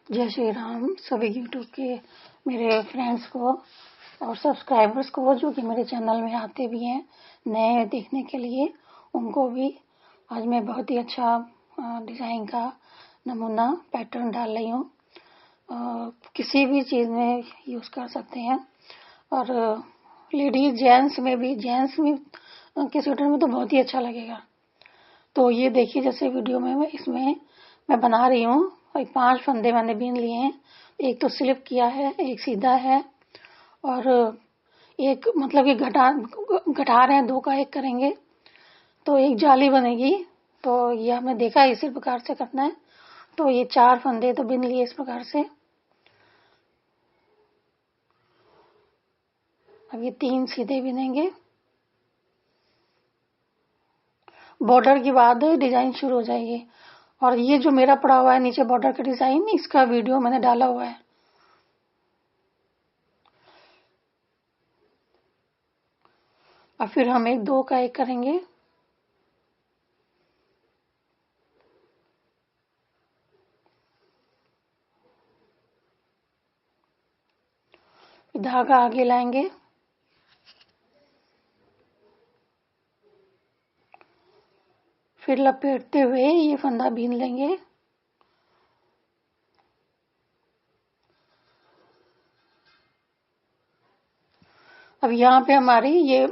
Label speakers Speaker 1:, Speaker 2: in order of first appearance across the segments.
Speaker 1: जय श्री राम सभी यूट्यूब के मेरे फ्रेंड्स को और सब्सक्राइबर्स को जो कि मेरे चैनल में आते भी हैं नए देखने के लिए, उनको भी आज मैं बहुत ही अच्छा डिज़ाइन का नमूना पैटर्न डाल रही हूँ। किसी भी चीज़ में यूज़ कर सकते हैं और लेडीज जेंट्स में के स्वेटर में तो बहुत ही अच्छा लगेगा। तो ये देखिए, जैसे वीडियो में इसमें मैं बना रही हूँ। 5 फंदे मैंने बीन लिए हैं। एक तो स्लिप किया है, एक सीधा है और एक मतलब ये घटा रहे हैं, 2 का 1 करेंगे तो एक जाली बनेगी। तो ये हमने देखा इसी प्रकार से करना है। तो ये 4 फंदे तो बीन लिए इस प्रकार से। अब ये 3 सीधे बीनेंगे। बॉर्डर के बाद डिजाइन शुरू हो जाएगी। और ये जो मेरा पड़ा हुआ है नीचे बॉर्डर का डिजाइन, इसका वीडियो मैंने डाला हुआ है। अब फिर हम 2 का 1 करेंगे। धागा आगे लाएंगे, फिर लपेटते हुए ये फंदा बीन लेंगे। अब यहाँ पे हमारी ये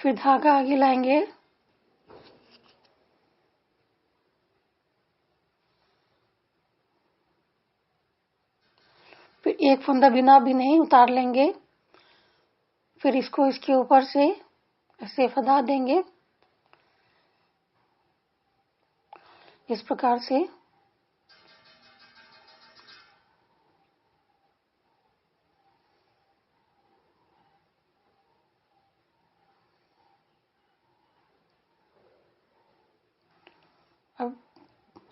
Speaker 1: फिर धागा आगे लाएंगे, फिर एक फंदा बिना भी नहीं उतार लेंगे। फिर इसको इसके ऊपर से ऐसे फंदा देंगे इस प्रकार से। अब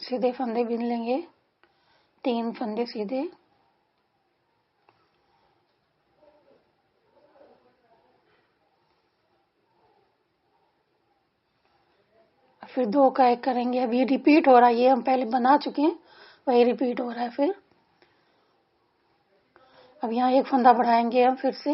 Speaker 1: सीधे फंदे बीन लेंगे, 3 फंदे सीधे। फिर 2 का 1 करेंगे। अब ये रिपीट हो रहा है, ये हम पहले बना चुके हैं, वही रिपीट हो रहा है। फिर अब यहाँ 1 फंदा बढ़ाएंगे हम फिर से।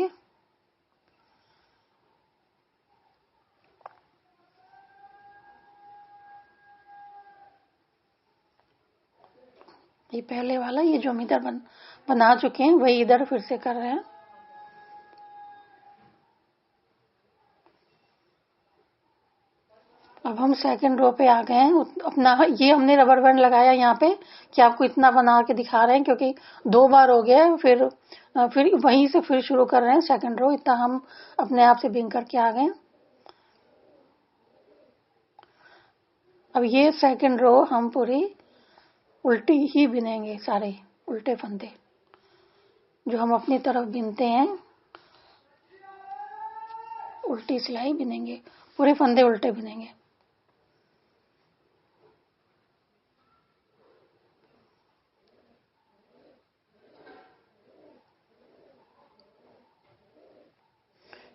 Speaker 1: ये पहले वाला, ये जो हम इधर बना चुके हैं वही इधर फिर से कर रहे हैं। अब हम सेकंड रो पे आ गए हैं। अपना ये हमने रबर बैंड लगाया यहाँ पे कि आपको इतना बना के दिखा रहे हैं, क्योंकि 2 बार हो गया। फिर वहीं से फिर शुरू कर रहे हैं सेकंड रो। इतना हम अपने आप से बीन करके आ गए। अब ये सेकंड रो हम पूरी उल्टी ही बिनेंगे, सारे उल्टे फंदे जो हम अपनी तरफ बिनते हैं, उल्टी सिलाई बिनेंगे, पूरे फंदे उल्टे बिनेंगे।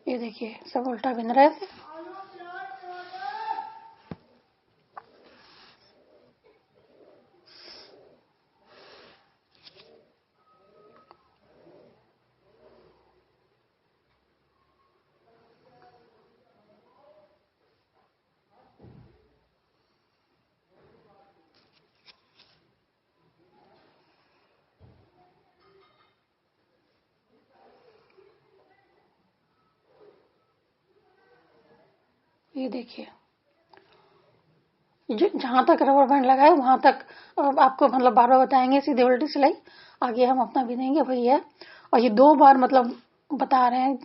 Speaker 1: ये देखिए, सब उल्टा बिन रहे थे। ये देखिए, जहां तक रबर बैंड लगाए वहां तक आपको मतलब बार बार बताएंगे सीधे उल्टी सिलाई। आगे हम अपना बिनेंगे वही है। और ये 2 बार मतलब बता रहे हैं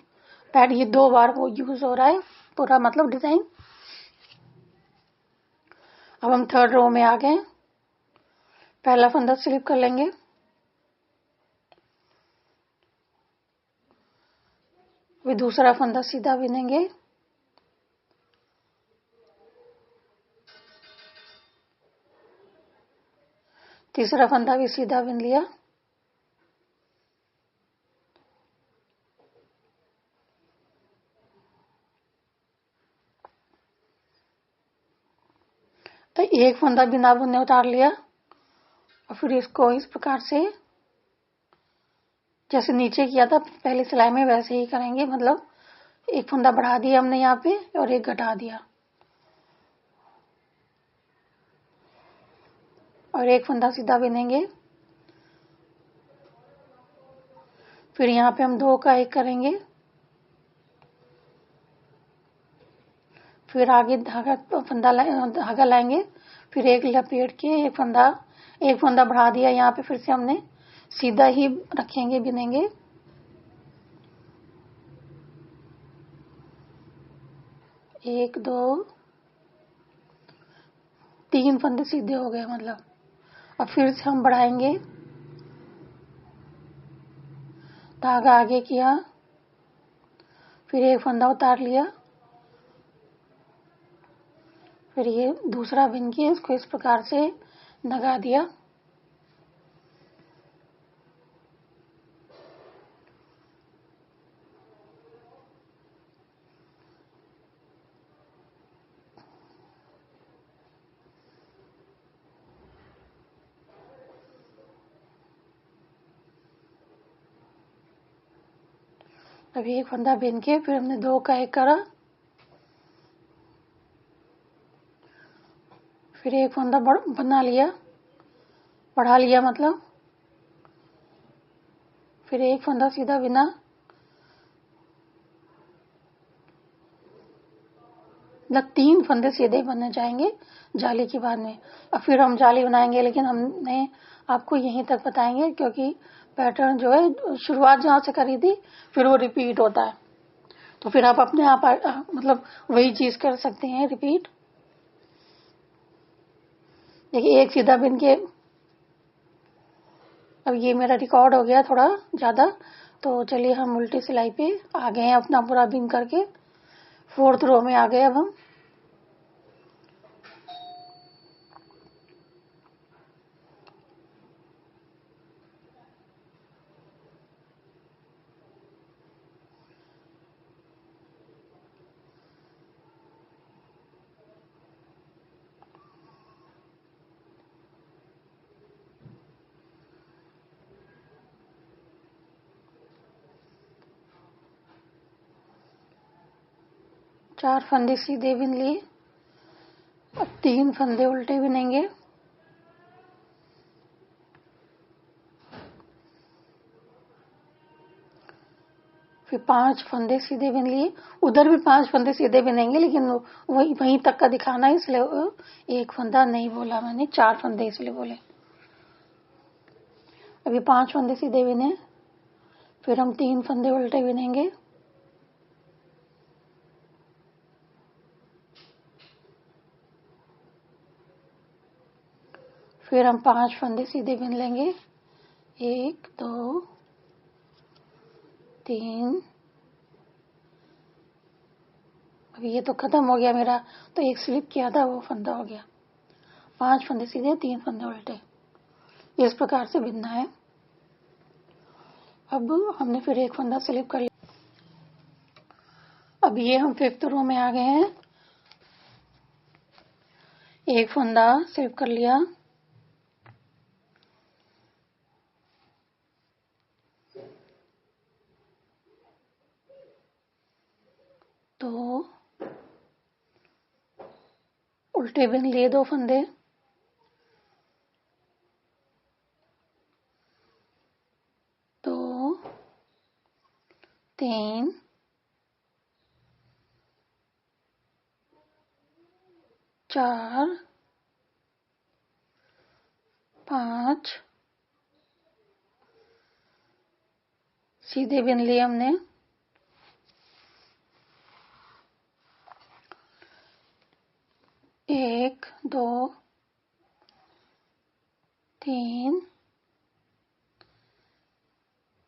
Speaker 1: पैड, ये 2 बार वो यूज हो रहा है पूरा मतलब डिजाइन। अब हम थर्ड रो में आ गए। पहला फंदा स्लिप कर लेंगे, फिर दूसरा फंदा सीधा बिनेंगे, तीसरा फंदा भी सीधा बिन लिया, तो एक फंदा बिना बुने उतार लिया और फिर इसको इस प्रकार से जैसे नीचे किया था पहले सिलाई में वैसे ही करेंगे। मतलब एक फंदा बढ़ा दिया हमने यहाँ पे और एक घटा दिया और एक फंदा सीधा बिनेंगे। फिर यहाँ पे हम 2 का 1 करेंगे। फिर आगे धागा लाएंगे। फिर एक लपेट के एक फंदा बढ़ा दिया। यहाँ पे फिर से हमने सीधा ही रखेंगे, बिनेंगे। एक 2 3 फंदे सीधे हो गए मतलब। अब फिर से हम बढ़ाएंगे, धागा आगे किया, फिर एक फंदा उतार लिया, फिर ये दूसरा बिन के इसको इस प्रकार से लगा दिया। अभी एक फंदा बिन के फिर हमने 2 का 1 करा। फिर एक फंदा बना लिया, बढ़ा लिया मतलब। फिर एक फंदा सीधा बिना, मतलब 3 फंदे सीधे बनने जाएंगे जाली के बाद में। अब फिर हम जाली बनाएंगे, लेकिन हमने आपको यहीं तक बताएंगे क्योंकि पैटर्न जो है शुरुआत जहां से करी थी फिर वो रिपीट होता है। तो फिर आप अपने आप मतलब वही चीज कर सकते हैं रिपीट। देखिए एक सीधा बिन के, अब ये मेरा रिकॉर्ड हो गया थोड़ा ज्यादा, तो चलिए हम उल्टी सिलाई पे आ गए हैं अपना पूरा बिन करके। 4th रो में आ गए अब हम। चार फंदे सीधे बिन लिए। अब 3 फंदे उल्टे बिनेंगे। फिर 5 फंदे सीधे बिन लिए। उधर भी 5 फंदे सीधे बिनेंगे, लेकिन वहीं तक का दिखाना है इसलिए एक फंदा नहीं बोला मैंने, 4 फंदे इसलिए बोले। अभी 5 फंदे सीधे बिने। फिर हम 3 फंदे उल्टे बिनेंगे। फिर हम 5 फंदे सीधे बिन लेंगे। 1 2 3। अभी ये तो खत्म हो गया मेरा, तो एक स्लिप किया था वो फंदा हो गया। 5 फंदे सीधे, 3 फंदे उल्टे, इस प्रकार से बिनना है। अब हमने फिर एक फंदा स्लिप कर लिया। अब ये हम 5th रो में आ गए हैं। एक फंदा स्लिप कर लिया, तो उल्टे बिन लिए 2 फंदे। तो 3 4 5 सीधे बिन लिए हमने। 1 2 3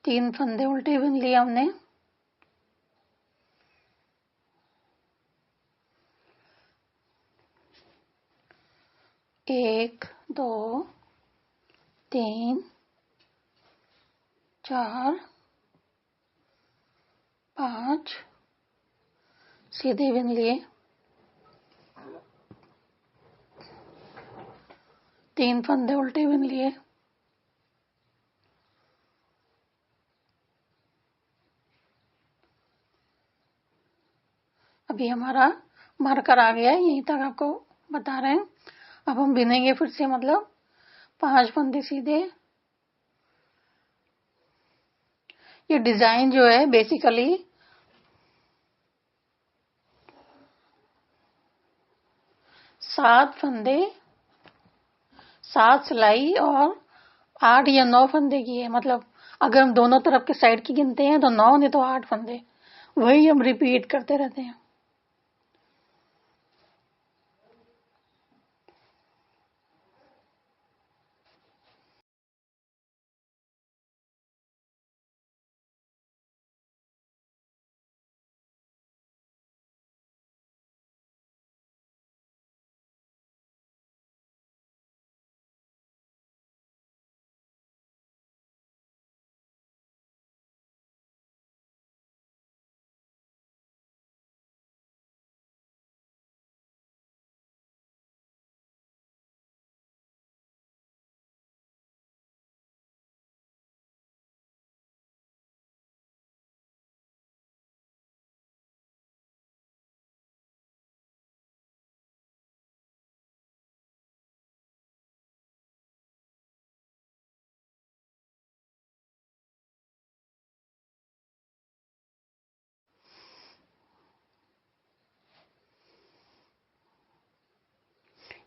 Speaker 1: 3 फंदे उल्टे बिन लिए हमने। 1 2 3 4 5 सीधे बिन लिए। 3 फंदे उल्टे बिन लिए। अभी हमारा मार्कर आ गया है, यहीं तक आपको बता रहे हैं। अब हम बिनेंगे फिर से, मतलब 5 फंदे सीधे। ये डिजाइन जो है बेसिकली 7 फंदे, 7 सिलाई और 8 या 9 फंदे की है। मतलब अगर हम दोनों तरफ के साइड की गिनते हैं तो 9 नहीं तो 8 फंदे, वही हम रिपीट करते रहते हैं।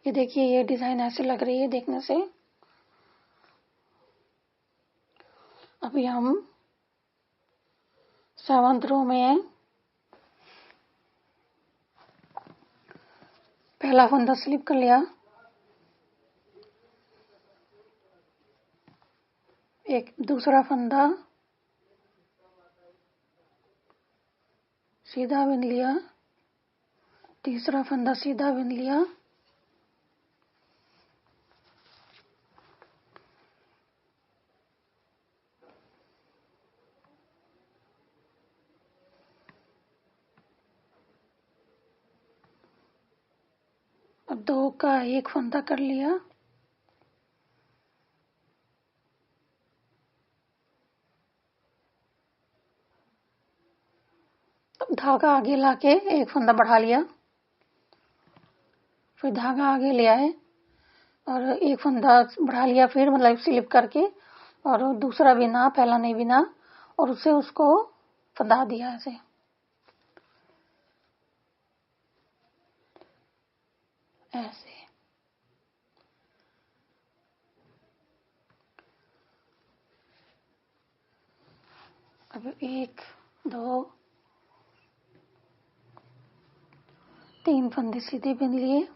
Speaker 1: ये देखिए, ये डिजाइन ऐसे लग रही है देखने से। अभी हम 7th रो में हैं। पहला फंदा स्लिप कर लिया, एक दूसरा फंदा सीधा बिन लिया, तीसरा फंदा सीधा बिन लिया, अब 2 का 1 फंदा कर लिया, अब धागा आगे लाके 1 फंदा बढ़ा लिया, फिर धागा आगे ले आए और 1 फंदा बढ़ा लिया, फिर मतलब स्लिप करके, और दूसरा बिना, पहला नहीं बिना, और उससे उसको फंदा दिया ऐसे। ऐसे अब 1 2 3 फंदे सीधे बिन लिए,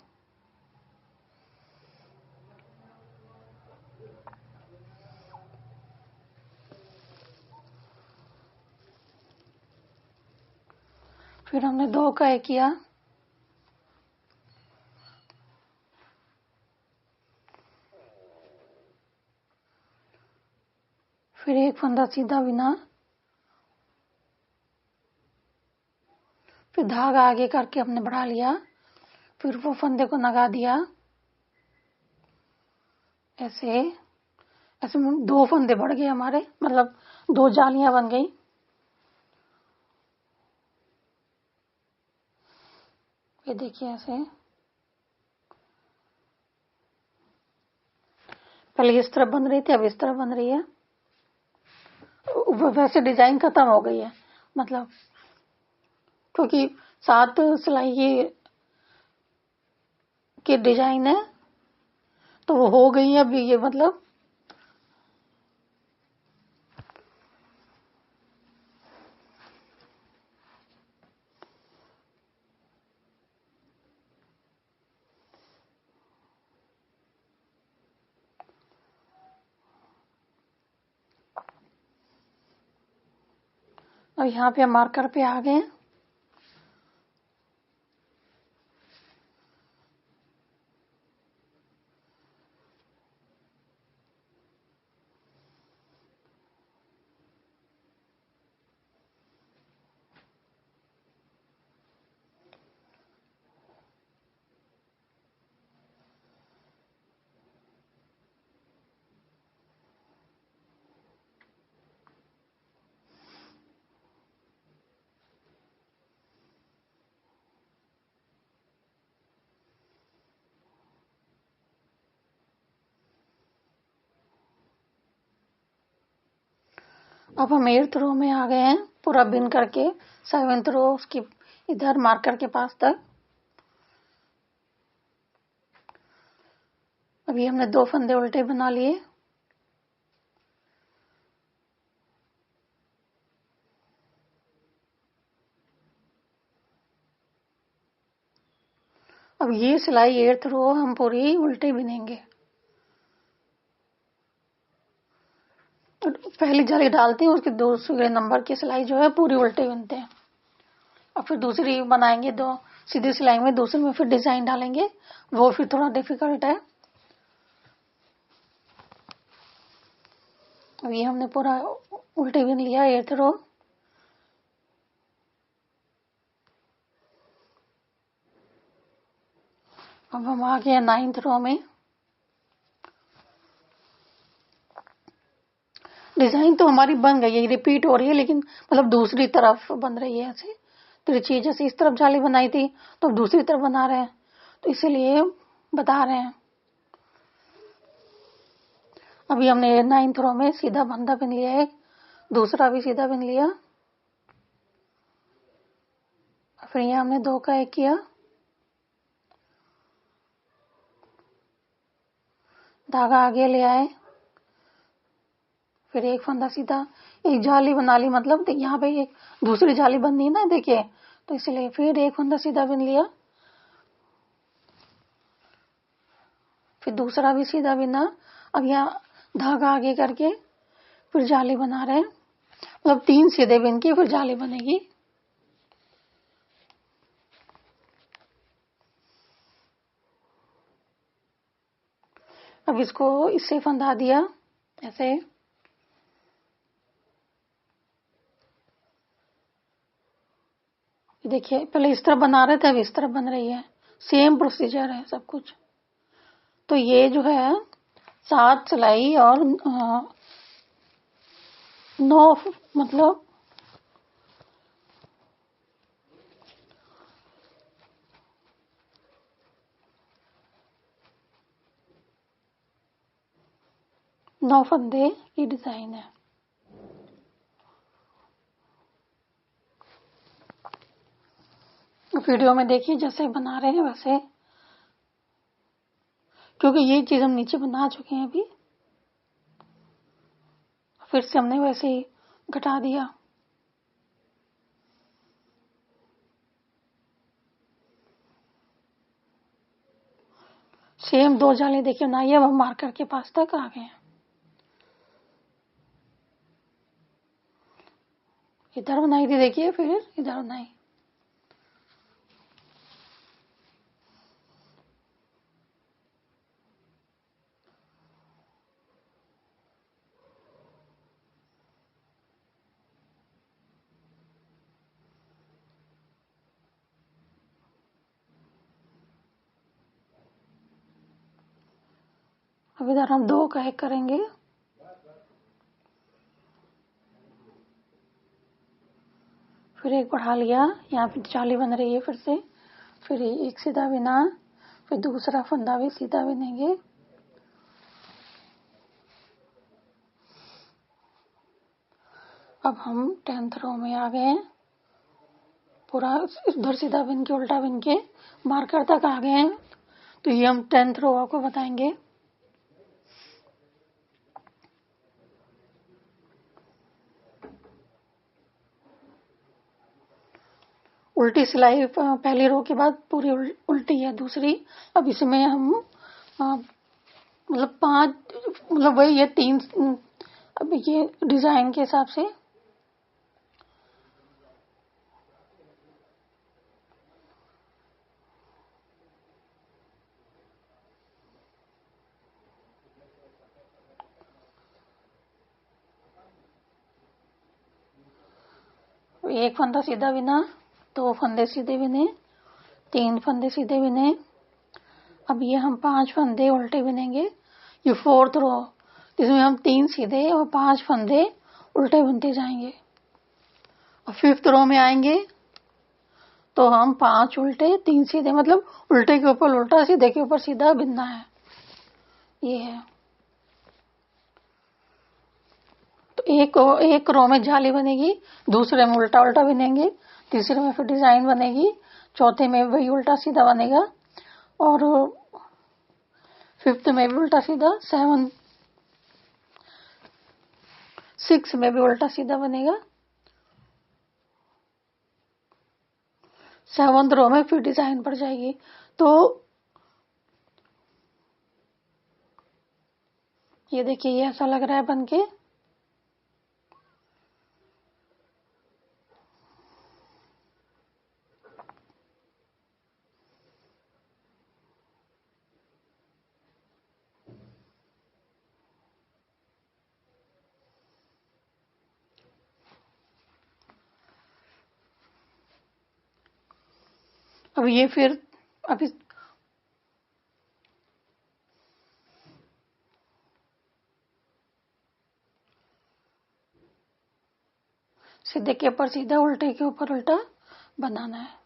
Speaker 1: फिर हमने 2 का 1 किया, फिर 1 फंदा सीधा बिना, फिर धागा आगे करके हमने बढ़ा लिया, फिर वो फंदे को लगा दिया ऐसे। ऐसे 2 फंदे बढ़ गए हमारे, मतलब 2 जालियां बन गई। ये देखिए ऐसे, पहले इस तरफ बन रही थी, अब इस तरफ बन रही है। वैसे डिजाइन खत्म हो गई है, मतलब क्योंकि 7 सिलाई की डिजाइन है तो वो हो गई है अभी, ये मतलब अब यहाँ पे मार्कर पे आ गए। अब हम 8th रो में आ गए हैं, पूरा बिन करके 7th रो उसकी इधर मार्कर के पास तक। अभी हमने 2 फंदे उल्टे बना लिए। अब ये सिलाई 8th रो हम पूरी उल्टे बिनेंगे। तो पहली जाली डालते हैं, उसके दूसरे नंबर की सिलाई जो है पूरी उल्टे बिनते हैं। और फिर दूसरी बनाएंगे, 2 सीधी सिलाई में दूसरी में फिर डिजाइन डालेंगे, वो फिर थोड़ा डिफिकल्ट है। अब ये हमने पूरा उल्टे बिन लिया 8th रो। अब हम आ गए 9th रो में। डिजाइन तो हमारी बन गई है, रिपीट हो रही है, लेकिन मतलब दूसरी तरफ बन रही है ऐसे तिरछी। जैसे इस तरफ जाली बनाई थी तो दूसरी तरफ बना रहे हैं, तो इसीलिए बता रहे हैं। अभी हमने 9th रो में सीधा फंदा बिन लिया है, दूसरा भी सीधा बिन लिया। फिर यहाँ हमने 2 का 1 किया, धागा आगे ले आए, फिर एक फंदा सीधा, एक जाली बना ली, मतलब यहाँ पे एक दूसरी जाली बननी है ना, देखिए, तो इसलिए फिर एक फंदा सीधा बिन लिया, फिर दूसरा भी सीधा बिना। अब यहाँ धागा आगे करके फिर जाली बना रहे हैं, मतलब 3 सीधे बिन के फिर जाली बनेगी। अब इसको इससे फंदा दिया ऐसे। देखिए पहले इस तरफ बना रहे थे, अब इस तरफ बन रही है, सेम प्रोसीजर है सब कुछ। तो ये जो है 7 सिलाई और 9 मतलब 9 फंदे की डिजाइन है। वीडियो में देखिए जैसे बना रहे हैं वैसे, क्योंकि ये चीज हम नीचे बना चुके हैं अभी, फिर से हमने वैसे ही घटा दिया। सेम 2 जाली देखिए बनाई है, अब हम मार्कर के पास तक आ गए हैं। इधर बनाई थी देखिए, फिर इधर बनाई। अब इधर हम 2 का 1 करेंगे, फिर एक बढ़ा लिया, यहाँ पे जाली बन रही है फिर से, फिर एक सीधा बिना, फिर दूसरा फंदा भी सीधा बिनेंगे। अब हम 10th रो में आ गए हैं, पूरा इधर सीधा बिन के उल्टा बिन के मार्कर तक आ गए हैं। तो ये हम 10th रो आपको बताएंगे। उल्टी सिलाई पहली रो के बाद पूरी उल्टी है दूसरी। अब इसमें हम मतलब 5, मतलब वही है 3, अब ये डिजाइन के हिसाब से एक फंदा सीधा बिना, 2 फंदे सीधे बिने, 3 फंदे सीधे बिने। अब ये हम 5 फंदे उल्टे बिनेंगे। ये 4th रो, इसमें हम 3 सीधे और 5 फंदे उल्टे बिनते जाएंगे। और 5th रो में आएंगे तो हम 5 उल्टे 3 सीधे, मतलब उल्टे के ऊपर उल्टा, सीधे के ऊपर सीधा बिनना है, ये है। एक रो में जाली बनेगी, दूसरे में उल्टा उल्टा बनेंगे, तीसरे में फिर डिजाइन बनेगी, चौथे में वही उल्टा सीधा बनेगा, और फिफ्थ में भी उल्टा सीधा, 6 में भी उल्टा सीधा बनेगा, 7th रो में फिर डिजाइन पड़ जाएगी। तो ये देखिए, ये ऐसा लग रहा है बनके। अब ये फिर अभी सीधे के ऊपर सीधा, उल्टे के ऊपर उल्टा बनाना है।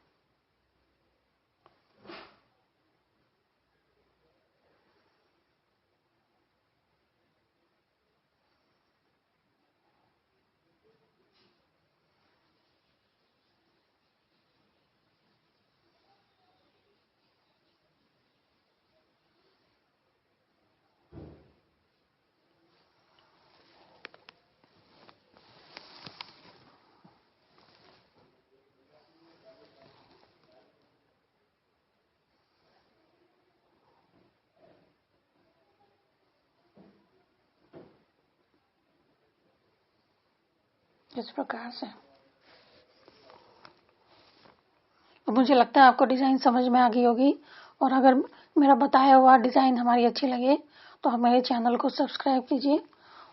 Speaker 1: इस प्रकार से। अब मुझे लगता है आपको डिजाइन समझ में आ गई होगी, और अगर मेरा बताया हुआ डिजाइन हमारी अच्छी लगे तो आप मेरे चैनल को सब्सक्राइब कीजिए,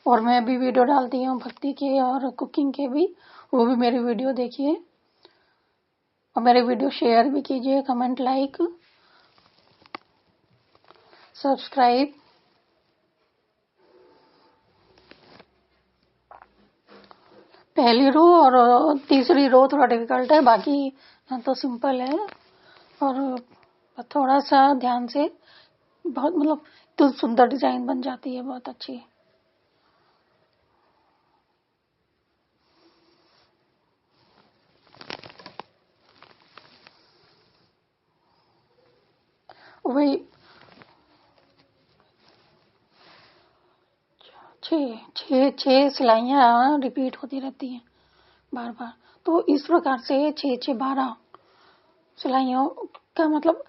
Speaker 1: और मैं भी वीडियो डालती हूँ भक्ति के और कुकिंग के भी, वो भी मेरी वीडियो देखिए, और मेरे वीडियो शेयर भी कीजिए, कमेंट, लाइक, सब्सक्राइब। पहली रो और तीसरी रो थोड़ा डिफिकल्ट है, बाकी तो सिंपल है, और थोड़ा सा ध्यान से बहुत मतलब तो सुंदर डिजाइन बन जाती है, बहुत अच्छी। वही 6 सिलाइयाँ रिपीट होती रहती हैं बार बार, तो इस प्रकार से 6 12 सिलाइयों का मतलब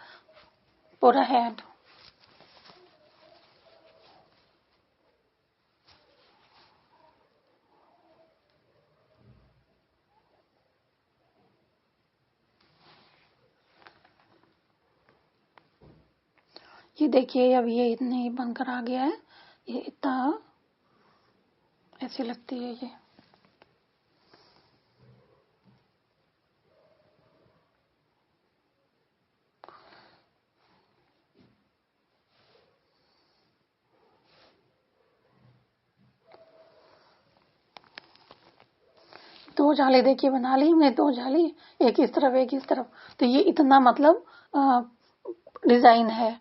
Speaker 1: पूरा हेड। ये देखिए, अब ये इतनी बनकर आ गया है, ये इतना ऐसी लगती है ये। दो जाली देखिए बना ली मैं, 2 जाली, एक इस तरफ एक इस तरफ, तो ये इतना मतलब डिजाइन है।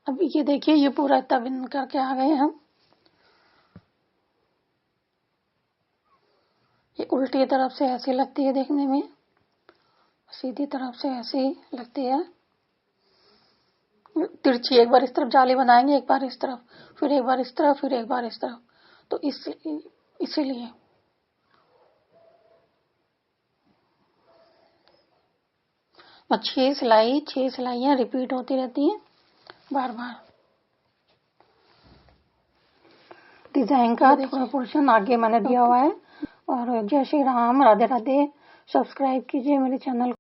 Speaker 1: अब ये देखिए, ये पूरा इतना बिन करके आ गए हम। ये उल्टी तरफ से ऐसी लगती है देखने में, सीधी तरफ से ऐसी लगती है तिरछी। एक बार इस तरफ जाली बनाएंगे, एक बार इस तरफ, फिर एक बार इस तरफ, फिर एक बार इस तरफ, तो इसीलिए और 6 सिलाइयाँ रिपीट होती रहती हैं बार बार। डिजाइन का थोड़ा पोर्शन आगे मैंने दिया हुआ है। और जय श्री राम, राधे राधे। सब्सक्राइब कीजिए मेरे चैनल को।